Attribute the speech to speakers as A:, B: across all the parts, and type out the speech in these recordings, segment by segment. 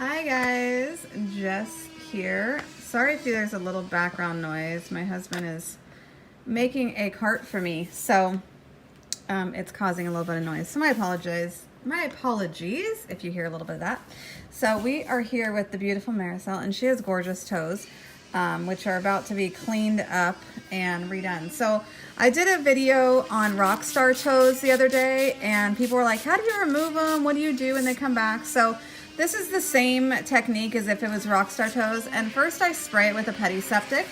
A: Hi guys, Jess here. Sorry if there's a little background noise. My husband is making a cart for me, so it's causing a little bit of noise. So my apologies if you hear a little bit of that. So we are here with the beautiful Marisol, and she has gorgeous toes, which are about to be cleaned up and redone. So I did a video on Rockstar toes the other day, and people were like, how do you remove them? What do you do when they come back? So this is the same technique as if it was Rockstar toes. And first I spray it with a Pedicure.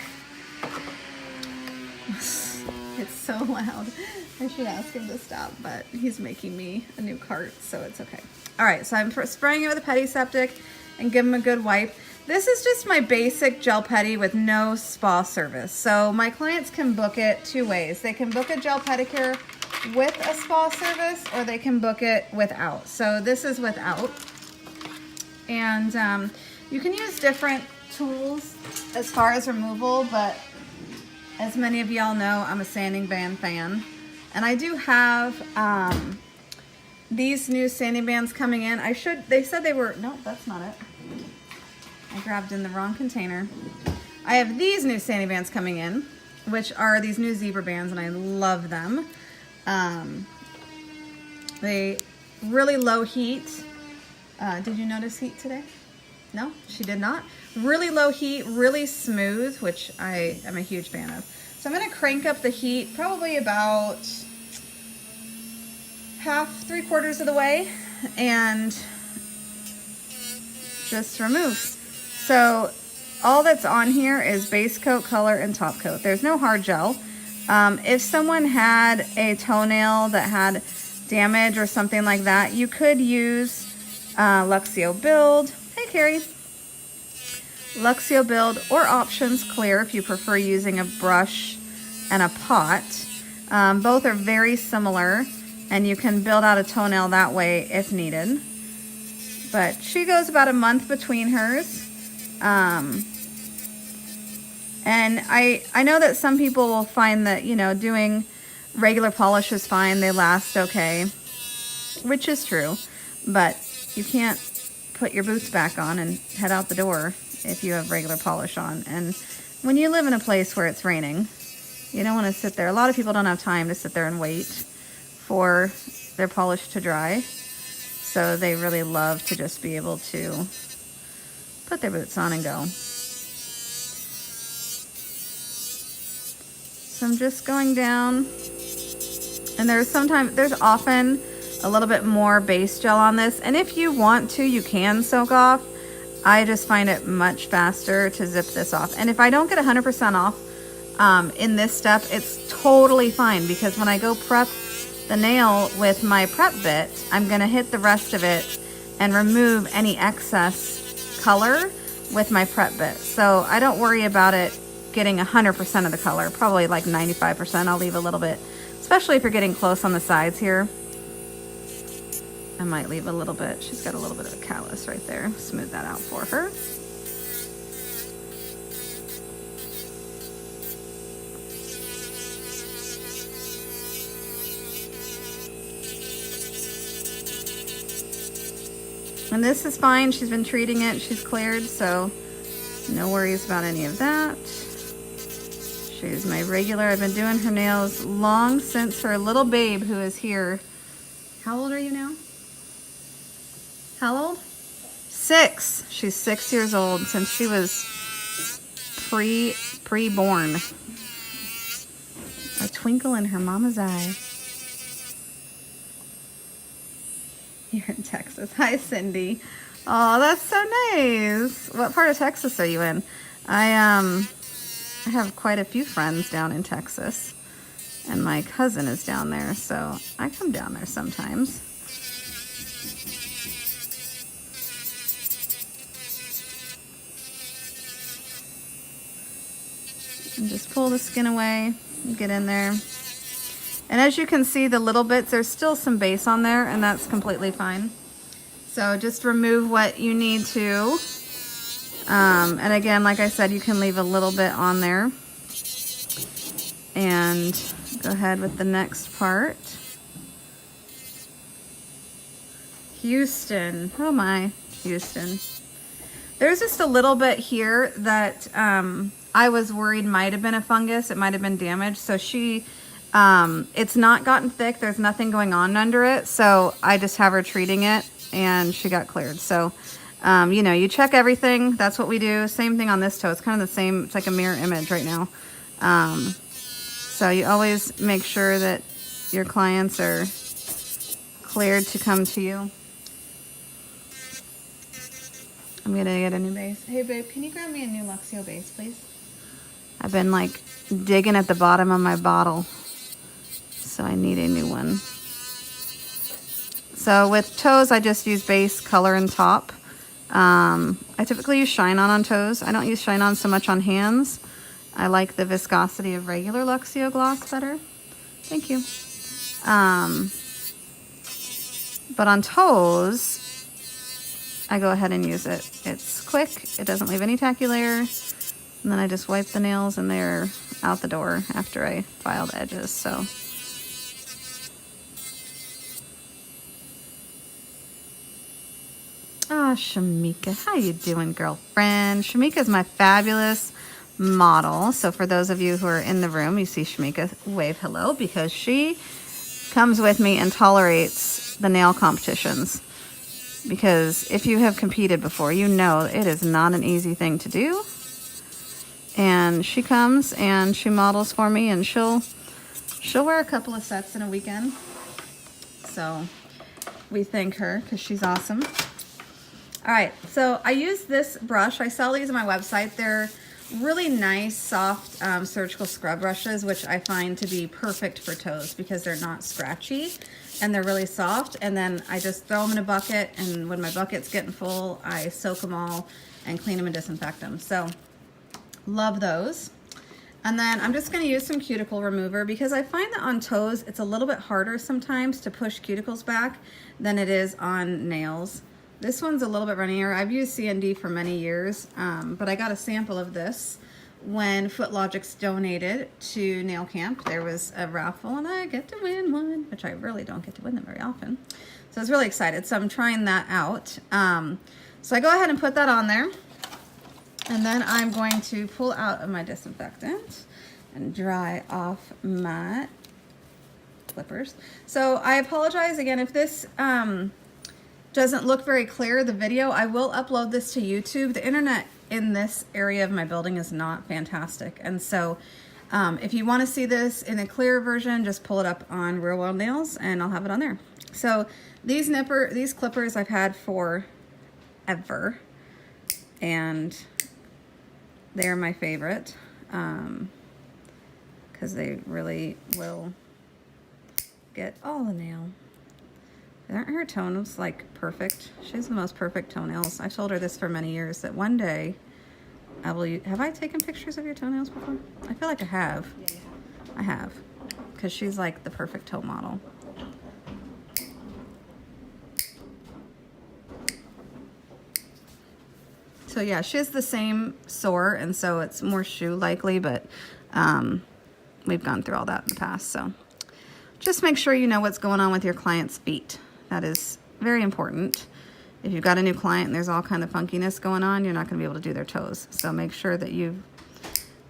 A: It's so loud. I should ask him to stop, but he's making me a new cart, so it's okay. All right, so I'm spraying it with a Pedicure and give him a good wipe. This is just my basic gel pedi with no spa service. So my clients can book it two ways. They can book a gel pedicure with a spa service, or they can book it without. So this is without. And you can use different tools as far as removal, but as many of y'all know, I'm a sanding band fan. And I do have these new sanding bands coming in. They said they were, no, that's not it. I grabbed in the wrong container. I have these new sanding bands coming in, which are these new zebra bands, and I love them. They really low heat. Did you notice heat today? No, she did not. Really low heat, really smooth, which I am a huge fan of. So I'm going to crank up the heat probably about half, 3/4 of the way, and just remove. So all that's on here is base coat, color, and top coat. There's no hard gel. If someone had a toenail that had damage or something like that, you could use Luxio Build. Hey, Carrie. Luxio Build or Options Clear if you prefer using a brush and a pot. Both are very similar, and you can build out a toenail that way if needed. But she goes about a month between hers. And I know that some people will find that, you know, doing regular polish is fine. They last okay, which is true. But you can't put your boots back on and head out the door if you have regular polish on. And when you live in a place where it's raining, you don't want to sit there. A lot of people don't have time to sit there and wait for their polish to dry. So they really love to just be able to put their boots on and go. So I'm just going down, and there's often a little bit more base gel on this, and if you want to, you can soak off. I just find it much faster to zip this off. And if I don't get 100% off in this step, it's totally fine, because when I go prep the nail with my prep bit, I'm gonna hit the rest of it and remove any excess color with my prep bit. So I don't worry about it getting 100% of the color, probably like 95%. I'll leave a little bit, especially if you're getting close on the sides here. I might leave a little bit. She's got a little bit of a callus right there. Smooth that out for her. And this is fine. She's been treating it. She's cleared, so no worries about any of that. She's my regular. I've been doing her nails long since her little babe who is here. How old are you now? How old? 6. She's 6 years old, since she was pre-born. A twinkle in her mama's eye. You're in Texas. Hi, Cindy. Oh, that's so nice. What part of Texas are you in? I have quite a few friends down in Texas, and my cousin is down there, so I come down there sometimes. And just pull the skin away and get in there. And as you can see, the little bits, there's still some base on there, and that's completely fine. So just remove what you need to. And again, like I said, you can leave a little bit on there. And go ahead with the next part. Houston. Oh my, Houston. There's just a little bit here that I was worried might have been a fungus. It might have been damaged. So it's not gotten thick. There's nothing going on under it. So I just have her treating it and she got cleared. So, you know, you check everything. That's what we do. Same thing on this toe. It's kind of the same. It's like a mirror image right now. So you always make sure that your clients are cleared to come to you. I'm gonna get a new base. Hey babe, can you grab me a new Luxio base, please? I've been like digging at the bottom of my bottle, so I need a new one. So with toes, I just use base, color, and top. I typically use Shine On toes. I don't use Shine On so much on hands. I like the viscosity of regular Luxio gloss better. Thank you. But on toes, I go ahead and use it. It's quick, it doesn't leave any tacky layer, and then I just wipe the nails and they're out the door after I file the edges, so. Ah, Shamika, how you doing, girlfriend? Shamika is my fabulous model. So for those of you who are in the room, you see Shamika wave hello because she comes with me and tolerates the nail competitions. Because if you have competed before, you know it is not an easy thing to do. And she comes and she models for me, and she'll wear a couple of sets in a weekend. So we thank her because she's awesome. All right, so I use this brush. I sell these on my website. They're really nice, soft surgical scrub brushes, which I find to be perfect for toes because they're not scratchy and they're really soft. And then I just throw them in a bucket, and when my bucket's getting full, I soak them all and clean them and disinfect them. So love those. And then I'm just going to use some cuticle remover because I find that on toes it's a little bit harder sometimes to push cuticles back than it is on nails. This one's a little bit runnier. I've used CND for many years, but I got a sample of this when FootLogix donated to Nail Camp. There was a raffle and I get to win one, which I really don't get to win them very often. So I was really excited. So I'm trying that out. So I go ahead and put that on there. And then I'm going to pull out of my disinfectant and dry off my clippers. So I apologize again if this doesn't look very clear, the video. I will upload this to YouTube. The internet in this area of my building is not fantastic. And so if you want to see this in a clear version, just pull it up on Real World Nails and I'll have it on there. So these clippers I've had forever. And they're my favorite because they really will get all the nail. Aren't her toenails like perfect? She has the most perfect toenails. I told her this for many years that one day I will. Have I taken pictures of your toenails before? I feel like I have. Yeah, you have. I have, because she's like the perfect toe model. So yeah, she has the same sore, and so it's more shoe likely, but we've gone through all that in the past. So just make sure you know what's going on with your client's feet. That is very important. If you've got a new client and there's all kind of funkiness going on, you're not going to be able to do their toes. So make sure that you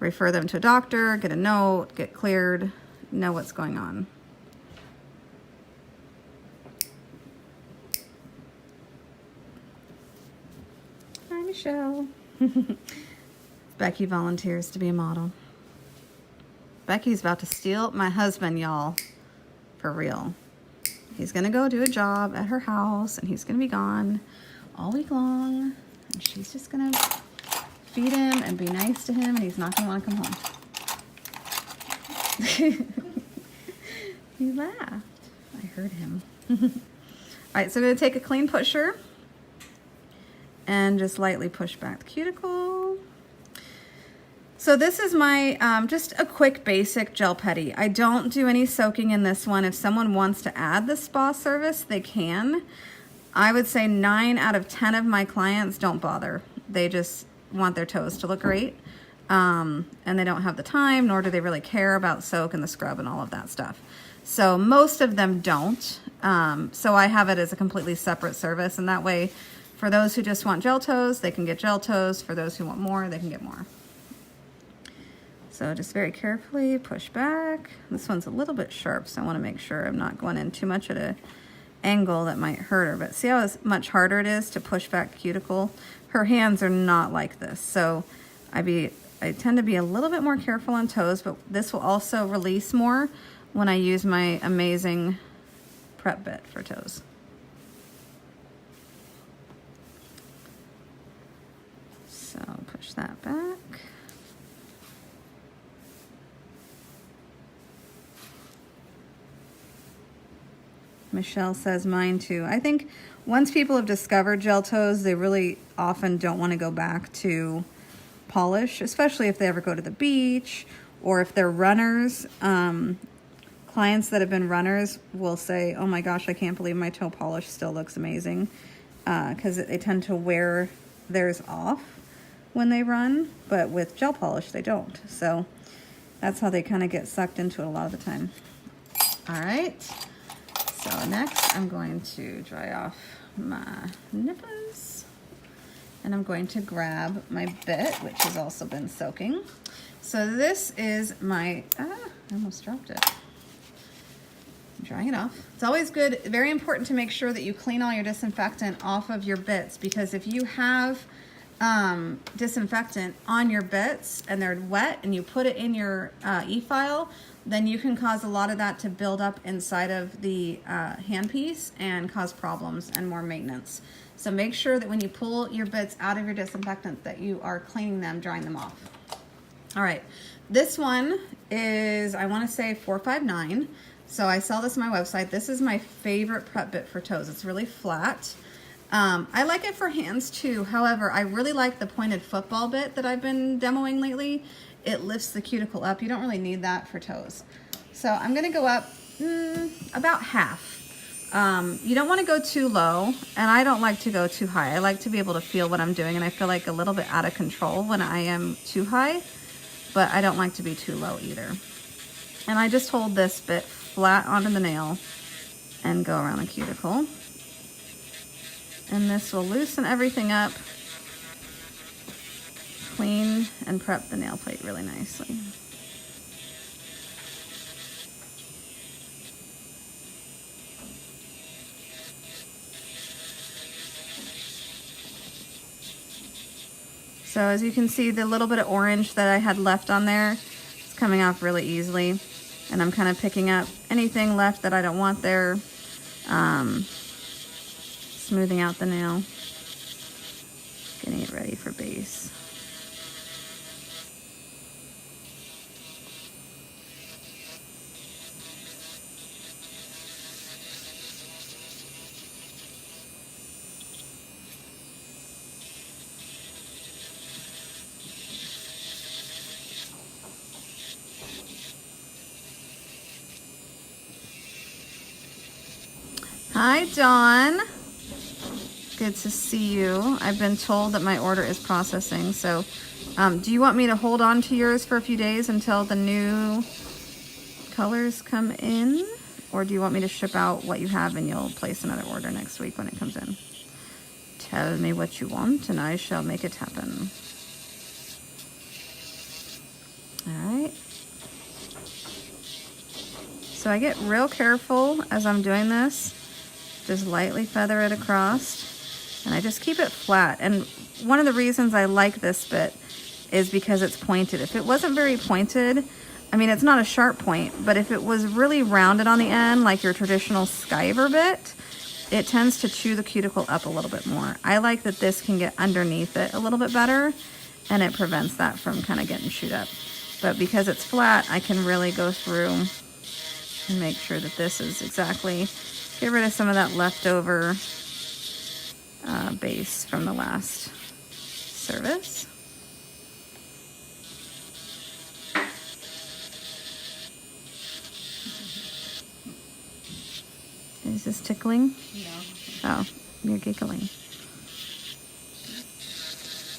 A: refer them to a doctor, get a note, get cleared, know what's going on. Hi, Michelle. Becky volunteers to be a model. Becky's about to steal my husband, y'all. For real. He's gonna go do a job at her house and he's gonna be gone all week long. And she's just gonna feed him and be nice to him and he's not gonna wanna come home. He laughed. I heard him. All right, so I'm gonna take a clean pusher and just lightly push back the cuticle. So this is my, just a quick basic gel pedi. I don't do any soaking in this one. If someone wants to add the spa service, they can. I would say 9 out of 10 of my clients don't bother. They just want their toes to look great. And they don't have the time, nor do they really care about soak and the scrub and all of that stuff. So most of them don't. So I have it as a completely separate service, and that way For those who just want gel toes, they can get gel toes. For those who want more, they can get more. So just very carefully push back. This one's a little bit sharp, so I want to make sure I'm not going in too much at an angle that might hurt her. But see how much harder it is to push back cuticle? Her hands are not like this, so I tend to be a little bit more careful on toes, but this will also release more when I use my amazing prep bit for toes. So push that back. Michelle says mine too. I think once people have discovered gel toes, they really often don't want to go back to polish, especially if they ever go to the beach or if they're runners. Clients that have been runners will say, oh my gosh, I can't believe my toe polish still looks amazing, because they tend to wear theirs off when they run, but with gel polish they don't. So that's how they kind of get sucked into it a lot of the time. All right. So next I'm going to dry off my nippers, and I'm going to grab my bit, which has also been soaking. So this is my, I almost dropped it. I'm drying it off. It's always good, very important to make sure that you clean all your disinfectant off of your bits, because if you have disinfectant on your bits and they're wet and you put it in your e-file, then you can cause a lot of that to build up inside of the handpiece and cause problems and more maintenance. So make sure that when you pull your bits out of your disinfectant that you are cleaning them, drying them off. All right, this one is, I want to say 459. So I sell this on my website. This is my favorite prep bit for toes. It's really flat. I like it for hands too. However, I really like the pointed football bit that I've been demoing lately. It lifts the cuticle up. You don't really need that for toes. So I'm gonna go up about half. You don't wanna go too low, and I don't like to go too high. I like to be able to feel what I'm doing, and I feel like a little bit out of control when I am too high, but I don't like to be too low either. And I just hold this bit flat onto the nail and go around the cuticle. And this will loosen everything up, clean, and prep the nail plate really nicely. So as you can see, the little bit of orange that I had left on there is coming off really easily. And I'm kind of picking up anything left that I don't want there, smoothing out the nail, getting it ready for base. Hi, Dawn. Good to see you. I've been told that my order is processing, so do you want me to hold on to yours for a few days until the new colors come in? Or do you want me to ship out what you have and you'll place another order next week when it comes in? Tell me what you want and I shall make it happen. All right. So I get real careful as I'm doing this. Just lightly feather it across, and I just keep it flat. And one of the reasons I like this bit is because it's pointed. If it wasn't very pointed, I mean, it's not a sharp point, but if it was really rounded on the end, like your traditional skiver bit, it tends to chew the cuticle up a little bit more. I like that this can get underneath it a little bit better, and it prevents that from kind of getting chewed up. But because it's flat, I can really go through and make sure that this is exactly, get rid of some of that leftover base from the last service. Is this tickling?
B: No.
A: Oh, you're giggling.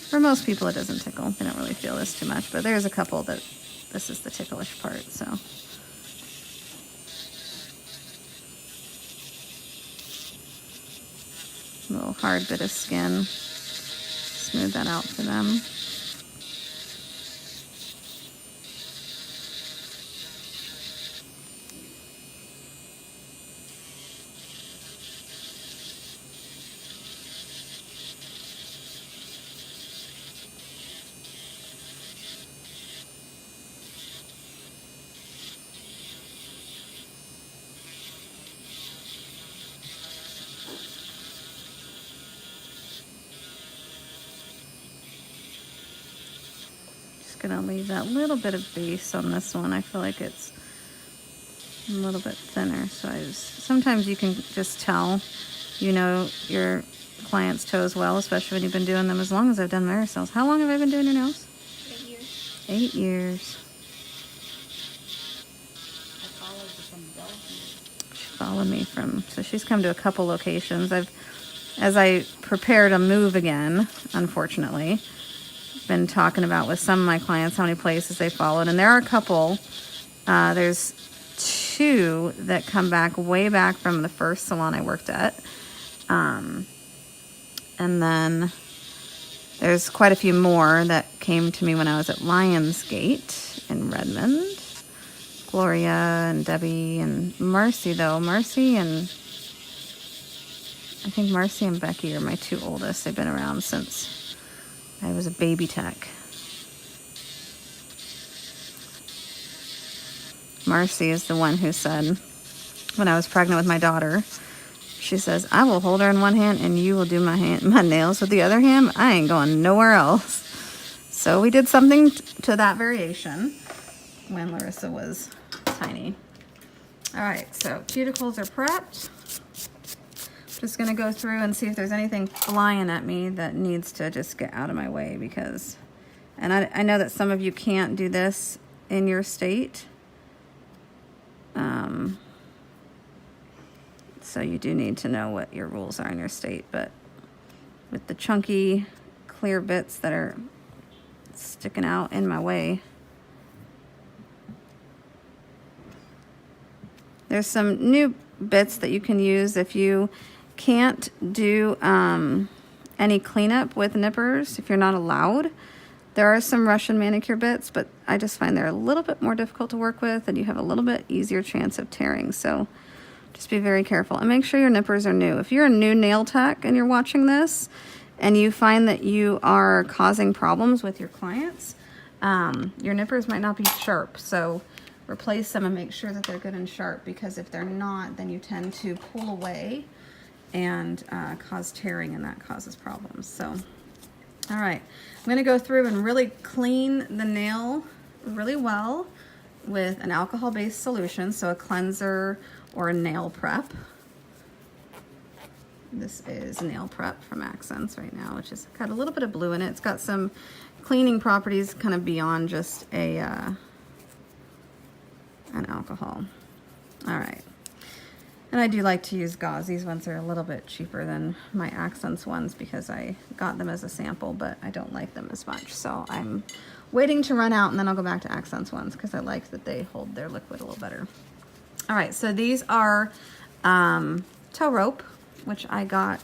A: For most people it doesn't tickle. They don't really feel this too much, but there's a couple that this is the ticklish part, so. A little hard bit of skin. Smooth that out for them. Gonna leave that little bit of base on this one. I feel like it's a little bit thinner, so sometimes you can just tell, you know, your client's toes well, especially when you've been doing them as long as I've done Marisol's. How long have I been doing your nails?
B: 8 years.
A: 8 years.
B: I followed you from Bellevue.
A: She followed me from, so she's come to a couple locations. As I prepare to move again, unfortunately, been talking about with some of my clients how many places they followed, and there are a couple. There's 2 that come back way back from the first salon I worked at, and then there's quite a few more that came to me when I was at Lionsgate in Redmond. Gloria and Debbie and Marcy, though. Marcy and I think Marcy and Becky are my 2 oldest. They've been around since I was a baby tech. Marcy is the one who said, when I was pregnant with my daughter, she says, I will hold her in one hand and you will do my nails with the other hand. I ain't going nowhere else. So we did something to that variation when Larissa was tiny. All right, so cuticles are prepped. Just gonna go through and see if there's anything flying at me that needs to just get out of my way, because, and I know that some of you can't do this in your state. So you do need to know what your rules are in your state, but with the chunky clear bits that are sticking out in my way, there's some new bits that you can use if you can't do any cleanup with nippers, if you're not allowed. There are some Russian manicure bits, but I just find they're a little bit more difficult to work with and you have a little bit easier chance of tearing. So just be very careful and make sure your nippers are new. If you're a new nail tech and you're watching this and you find that you are causing problems with your clients, your nippers might not be sharp. So replace them and make sure that they're good and sharp, because if they're not, then you tend to pull away and cause tearing, and that causes problems. So, all right, I'm gonna go through and really clean the nail really well with an alcohol-based solution, so a cleanser or a nail prep. This is nail prep from Accents right now, which has got a little bit of blue in it. It's got some cleaning properties kind of beyond just an alcohol. All right. And I do like to use gauze. These ones are a little bit cheaper than my Accents ones because I got them as a sample, but I don't like them as much. So I'm waiting to run out and then I'll go back to Accents ones because I like that they hold their liquid a little better. All right, so these are toe rope, which I got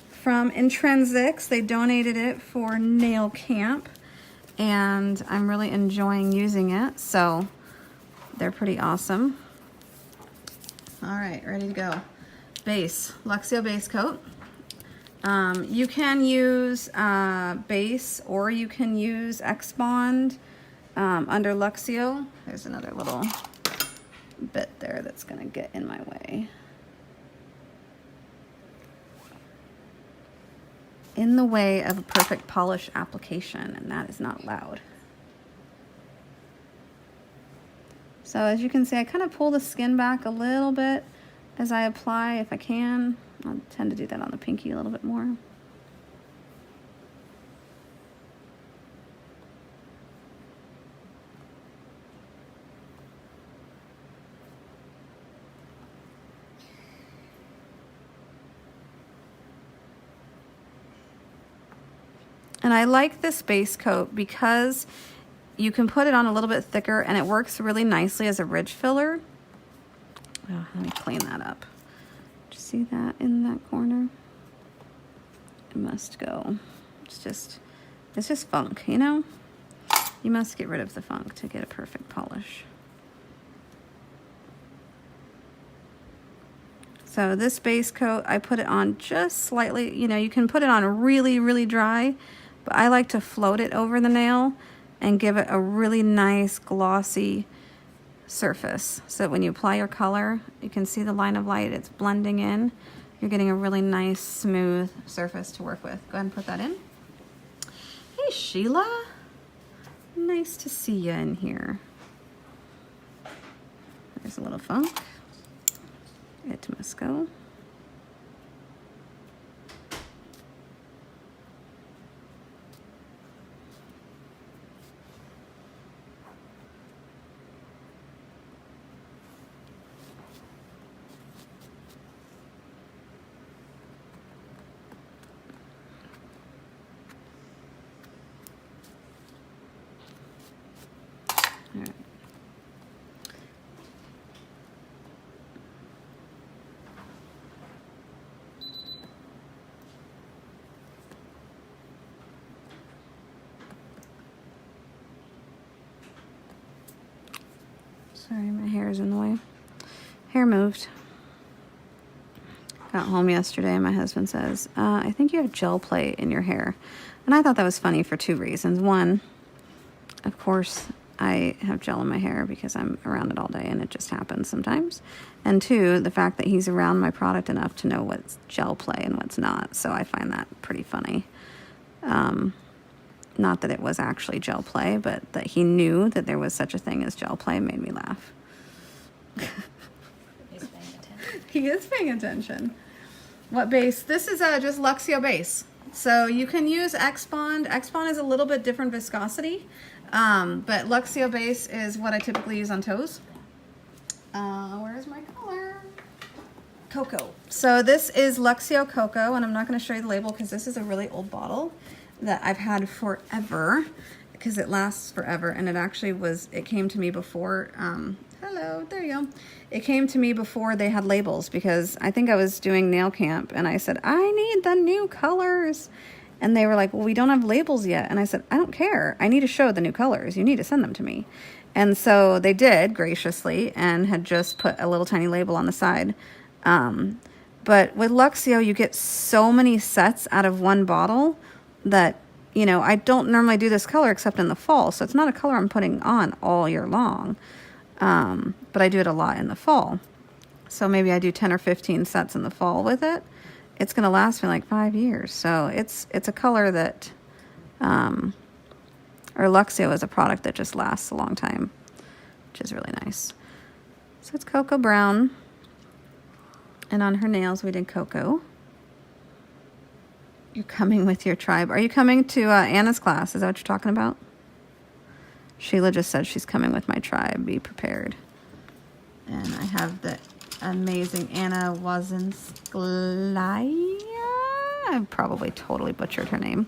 A: from Intrinsics. They donated it for nail camp and I'm really enjoying using it. So they're pretty awesome. All right, ready to go. Base, Luxio base coat. You can use base or you can use X-Bond under Luxio. There's another little bit there that's gonna get in my way. In the way of a perfect polish application, and that is not loud. So as you can see, I kind of pull the skin back a little bit as I apply if I can. I tend to do that on the pinky a little bit more. And I like this base coat because you can put it on a little bit thicker and it works really nicely as a ridge filler. Oh, let me clean that up. Did you see that in that corner? must go. It's just funk, you know? You must get rid of the funk to get a perfect polish. So this base coat, I put it on just slightly, you know, you can put it on really, really dry, but I like to float it over the nail and give it a really nice glossy surface. So when you apply your color, you can see the line of light, it's blending in. You're getting a really nice, smooth surface to work with. Go ahead and put that in. Hey, Sheila. Nice to see you in here. There's a little funk. It must go. All right. Sorry, my hair is in the way. Hair moved. Got home yesterday and my husband says, I think you have gel play in your hair. And I thought that was funny for two reasons. One, of course, I have gel in my hair because I'm around it all day and it just happens sometimes. And two, the fact that he's around my product enough to know what's gel play and what's not. So I find that pretty funny. Not that it was actually gel play, but that he knew that there was such a thing as gel play made me laugh.
B: He's paying attention.
A: He is paying attention. What base? This is just Luxio base. So you can use X-Bond. X-Bond is a little bit different viscosity, but Luxio base is what I typically use on toes. Where's my color? Cocoa. So this is Luxio Cocoa, and I'm not going to show you the label because this is a really old bottle that I've had forever because it lasts forever, and it actually was, it came to me before, hello, there you go. It came to me before they had labels because I think I was doing nail camp and I said, I need the new colors. And they were like, well, we don't have labels yet. And I said, I don't care. I need to show the new colors. You need to send them to me. And so they did graciously and had just put a little tiny label on the side. But with Luxio, you get so many sets out of one bottle that, you know, I don't normally do this color except in the fall. So it's not a color I'm putting on all year long. But I do it a lot in the fall. So maybe I do 10 or 15 sets in the fall with it. It's going to last me like 5 years. So it's a color that, or Luxio is a product that just lasts a long time, which is really nice. So it's Cocoa Brown. And on her nails, we did Cocoa. You're coming with your tribe. Are you coming to Anna's class? Is that what you're talking about? Sheila just said she's coming with my tribe. Be prepared. And I have the amazing Anna Wazinskaya. I probably totally butchered her name.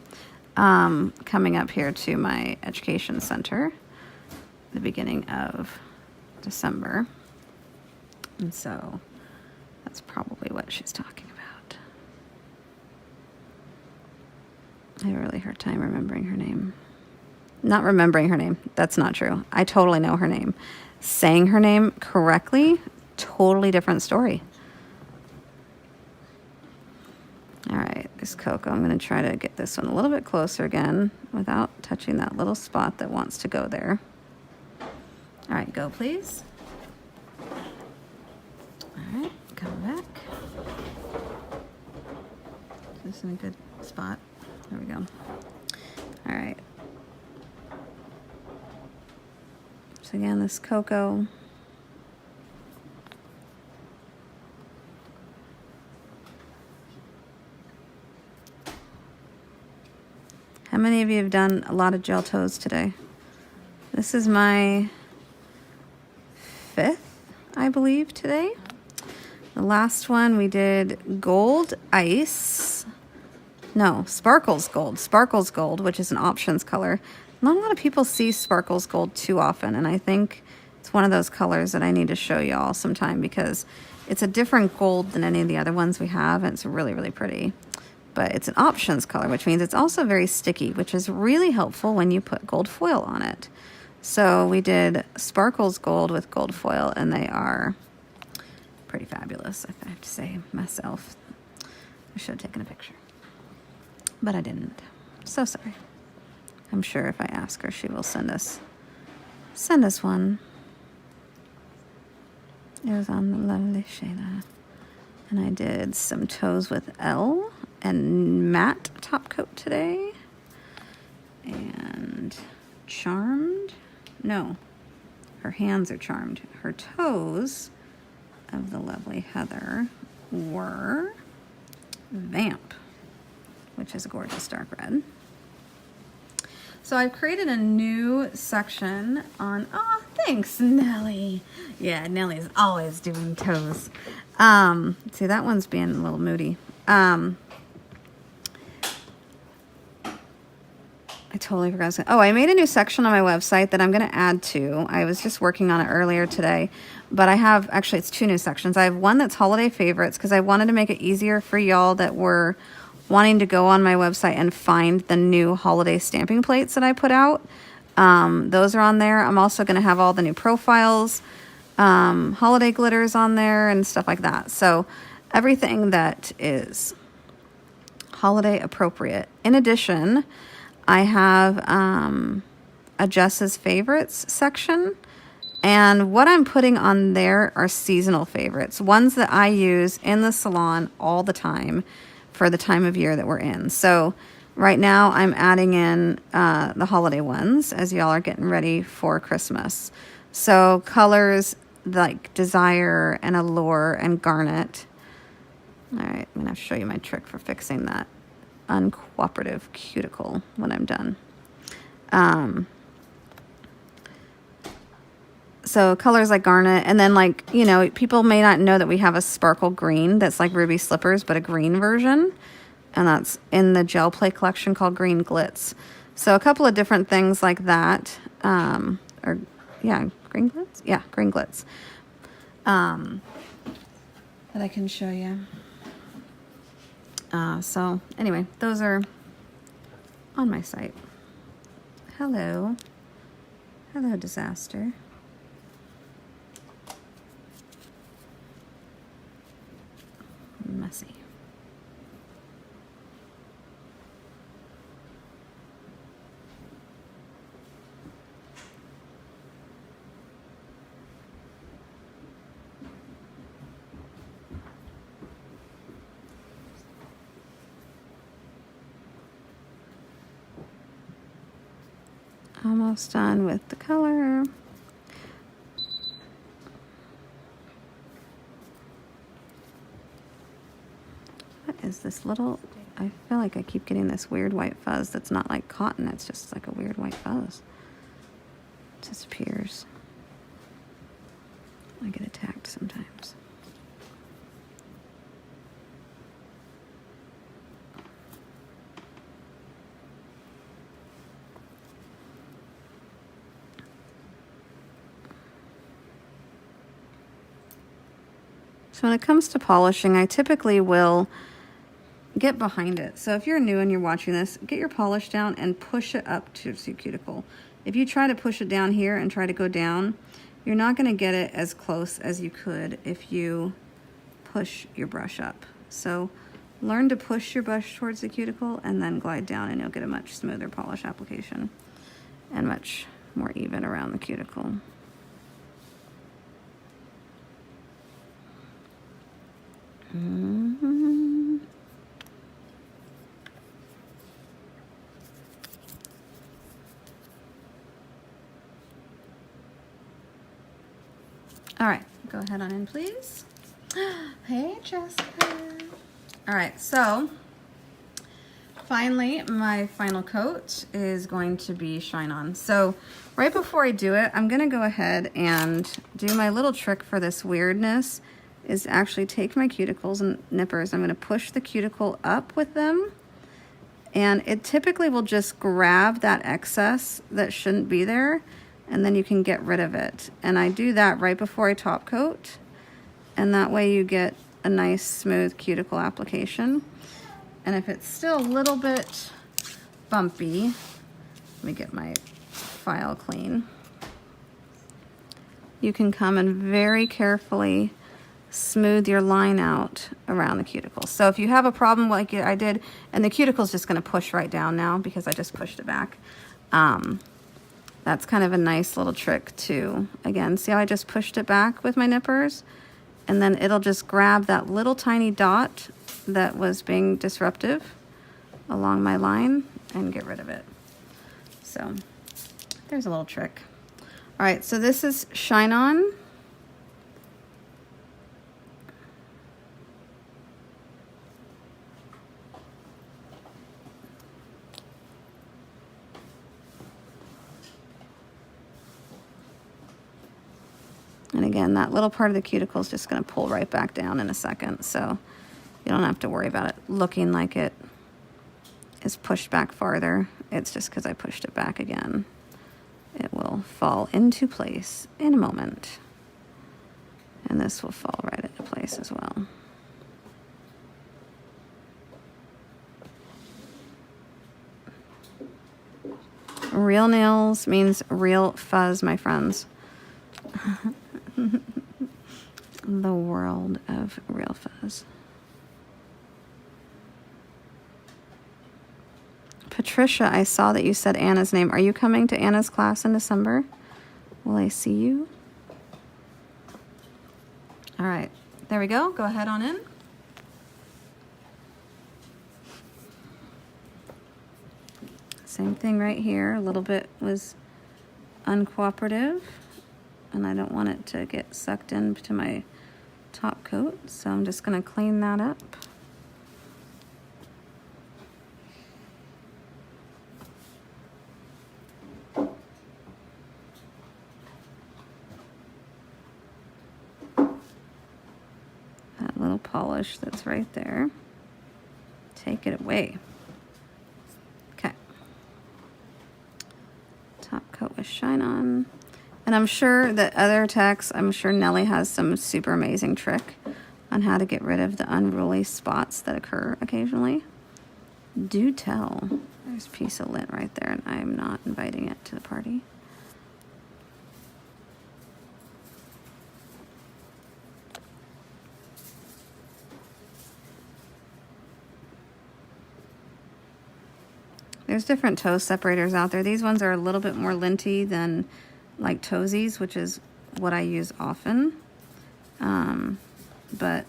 A: Coming up here to my education center the beginning of December. And so that's probably what she's talking about. I have a really hard time remembering her name. Not remembering her name. That's not true. I totally know her name. Saying her name correctly, totally different story. All right, this Cocoa, I'm going to try to get this one a little bit closer again without touching that little spot that wants to go there. All right, go please. All right, come back. This is in a good spot. There we go. All right. So again, this Cocoa. How many of you have done a lot of gel toes today? This is my 5th, I believe, today. The last one we did Gold Ice. No, Sparkles Gold. Sparkles Gold, which is an options color. Not a lot of people see Sparkles Gold too often, and I think it's one of those colors that I need to show y'all sometime because it's a different gold than any of the other ones we have, and it's really, really pretty. but it's an options color, which means it's also very sticky, which is really helpful when you put gold foil on it. So we did Sparkles Gold with gold foil, and they are pretty fabulous, if I have to say myself. I should have taken a picture, but I didn't. So sorry. I'm sure if I ask her, she will send us one. It was on the lovely Shayla. And I did some toes with Elle and matte top coat today. And Charmed. No, her hands are charmed. Her toes of the lovely Heather were Vamp, which is a gorgeous dark red. So I've created a new section on, oh, thanks, Nellie. Yeah, Nellie's always doing toes. See, that one's being a little moody. I totally forgot. Oh, I made a new section on my website that I'm going to add to. I was just working on it earlier today, but I have, actually, it's 2 new sections. I have one that's holiday favorites because I wanted to make it easier for y'all that were wanting to go on my website and find the new holiday stamping plates that I put out. Those are on there. I'm also going to have all the new profiles, holiday glitters on there and stuff like that. So everything that is holiday appropriate. In addition, I have a Jess's favorites section, and what I'm putting on there are seasonal favorites, ones that I use in the salon all the time for the time of year that we're in. So right now I'm adding in the holiday ones as y'all are getting ready for Christmas. So colors like Desire and Allure and Garnet. All right, I'm gonna have to show you my trick for fixing that uncooperative cuticle when I'm done. So colors like Garnet, and then, like, you know, people may not know that we have a sparkle green that's like Ruby Slippers, but a green version, and that's in the gel play collection called Green Glitz. So a couple of different things like that, Green Glitz? Yeah, Green Glitz. That I can show you. So anyway, those are on my site. Hello, Disaster. Messy. Almost done with the color. What is this little, I feel like I keep getting this weird white fuzz that's not like cotton, it's just like a weird white fuzz. It disappears. I get attacked sometimes. So when it comes to polishing, I typically will get behind it. So if you're new and you're watching this, get your polish down and push it up to your cuticle. If you try to push it down here and try to go down, you're not going to get it as close as you could if you push your brush up. So learn to push your brush towards the cuticle and then glide down, and you'll get a much smoother polish application and much more even around the cuticle. Mm-hmm. All right, go ahead on in, please. Hey, Jessica. All right, so finally, my final coat is going to be Shine On. So right before I do it, I'm gonna go ahead and do my little trick for this weirdness is actually take my cuticles and nippers. I'm gonna push the cuticle up with them, and it typically will just grab that excess that shouldn't be there, and then you can get rid of it. And I do that right before I top coat, and that way you get a nice smooth cuticle application. And if it's still a little bit bumpy, let me get my file clean. You can come and very carefully smooth your line out around the cuticle. So if you have a problem like I did, and the cuticle's just gonna push right down now because I just pushed it back. That's kind of a nice little trick too. Again, see how I just pushed it back with my nippers? And then it'll just grab that little tiny dot that was being disruptive along my line and get rid of it. So there's a little trick. All right, so this is Shine On. And again, that little part of the cuticle is just going to pull right back down in a second. So you don't have to worry about it looking like it is pushed back farther. It's just because I pushed it back again. It will fall into place in a moment. And this will fall right into place as well. Real nails means real fuzz, my friends. The world of real fuzz. Patricia, I saw that you said Anna's name. Are you coming to Anna's class in December? Will I see you? All right, there we go. Go ahead on in. Same thing right here. A little bit was uncooperative, and I don't want it to get sucked into my top coat, so I'm just going to clean that up. That little polish that's right there, take it away. Okay. Top coat with Shine On. And I'm sure that other techs, I'm sure Nellie has some super amazing trick on how to get rid of the unruly spots that occur occasionally. Do tell. There's a piece of lint right there, and I am not inviting it to the party. There's different toe separators out there. These ones are a little bit more linty than like Toesies, which is what I use often. But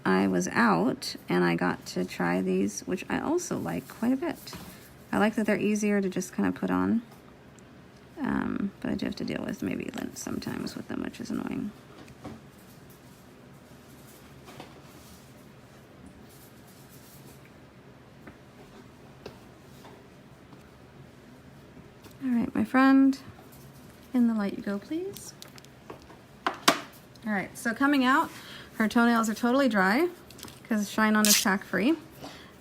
A: I was out and I got to try these, which I also like quite a bit. I like that they're easier to just kind of put on. But I do have to deal with maybe lint sometimes with them, which is annoying. All right, my friend. In the light you go, please. All right, so coming out, her toenails are totally dry because Shine On is tack free.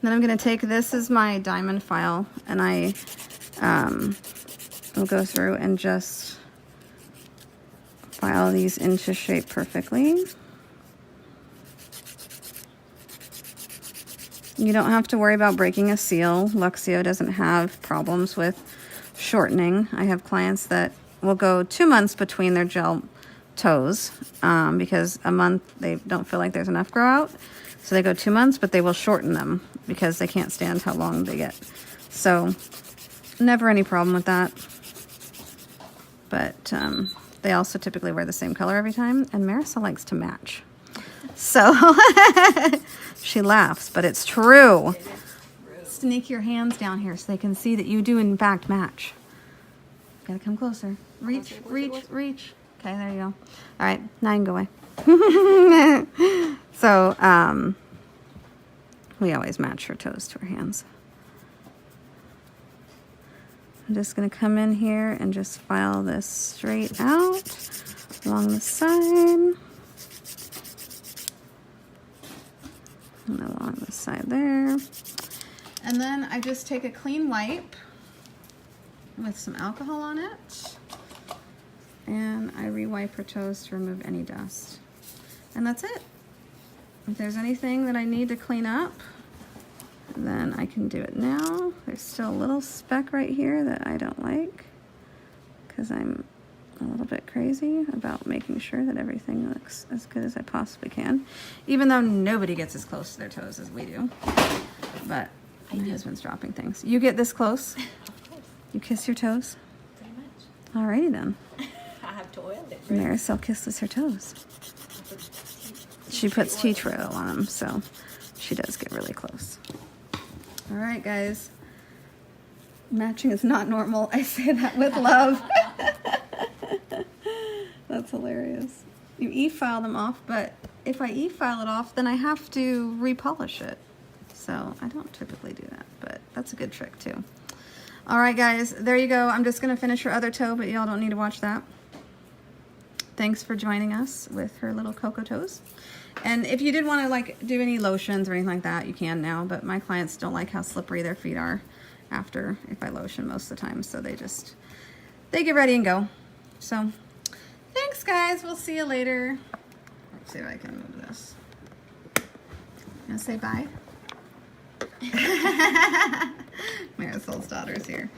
A: Then I'm gonna take this as my diamond file, and I will go through and just file these into shape perfectly. You don't have to worry about breaking a seal. Luxio doesn't have problems with shortening. I have clients that will go 2 months between their gel toes because a month they don't feel like there's enough grow out. So they go 2 months, but they will shorten them because they can't stand how long they get. So never any problem with that. But they also typically wear the same color every time. And Marissa likes to match. So she laughs, but it's true. Sneak your hands down here so they can see that you do in fact match. Gotta come closer. Reach, reach, reach. Okay, there you go. All right, now you can go away. So, we always match her toes to her hands. I'm just gonna come in here and just file this straight out along the side. And along the side there. And then I just take a clean wipe with some alcohol on it, and I re-wipe her toes to remove any dust. And that's it. If there's anything that I need to clean up, then I can do it now. There's still a little speck right here that I don't like because I'm a little bit crazy about making sure that everything looks as good as I possibly can, even though nobody gets as close to their toes as we do. But my husband's dropping things. You get this close?
B: Of course.
A: You kiss your toes?
B: Pretty much.
A: Alrighty then.
B: I have to oil it.
A: Marisol kisses her toes. She puts tea tree oil on them, so she does get really close. All right, guys. Matching is not normal. I say that with love. That's hilarious. You e-file them off, but if I e-file it off, then I have to repolish it. So I don't typically do that, but that's a good trick too. All right, guys, there you go. I'm just gonna finish her other toe, but y'all don't need to watch that. Thanks for joining us with her little cocoa toes. And if you did want to like do any lotions or anything like that, you can now, but my clients don't like how slippery their feet are after if I lotion most of the time, so they get ready and go. So thanks, guys. We'll see you later. Let's see if I can move this. Gonna say bye. Marisol's daughter's here.